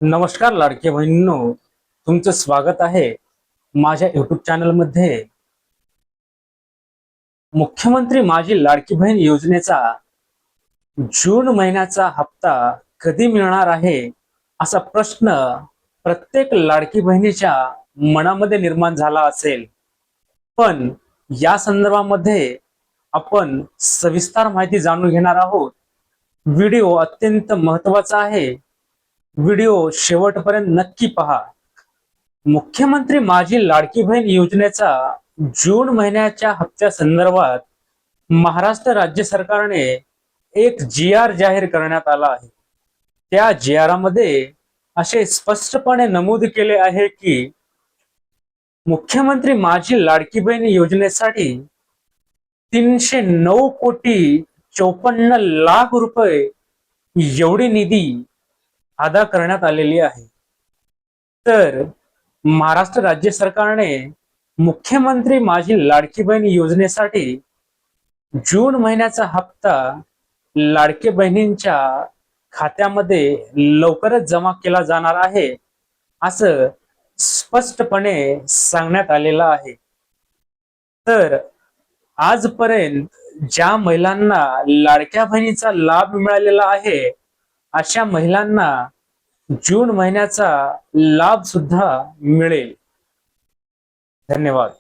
नमस्कार लाडके बहिणींनो, तुमचं स्वागत आहे माझ्या युट्यूब चॅनल मध्ये। मुख्यमंत्री माझी लाडकी बहीण योजनेचा जून महिन्याचा हप्ता कधी मिळणार आहे असा प्रश्न प्रत्येक लाडकी बहिणीच्या मनामध्ये निर्माण झाला असेल। पण या संदर्भामध्ये आपण सविस्तर माहिती जाणून घेणार आहोत। व्हिडिओ अत्यंत महत्त्वाचा आहे, व्हिडिओ शेवटपर्यंत नक्की पहा। मुख्यमंत्री माझी लाडकी बहीण योजनेचा जून महिन्याच्या हप्त्या संदर्भात महाराष्ट्र राज्य सरकारने एक जी आर जाहीर करण्यात आला आहे। त्या जी मध्ये असे स्पष्टपणे नमूद केले आहे की मुख्यमंत्री माझी लाडकी बहीण योजनेसाठी 309,54,00,00,000 रुपये एवढी निधी अदा करण्यात आलेली आहे। तर महाराष्ट्र राज्य सरकारने मुख्यमंत्री माझी लाडकी बहीण योजनेसाठी जून महिन्याचा हप्ता लाडके बहिणींच्या खात्यामध्ये लवकरच जमा केला जाणार आहे असं स्पष्टपणे सांगण्यात आलेलं आहे। तर आजपर्यंत ज्या महिलांना लाडक्या बहिणीचा लाभ मिळालेला आहे अशा महिलांना जून महिन्याचा लाभ सुद्धा मिळेल। धन्यवाद।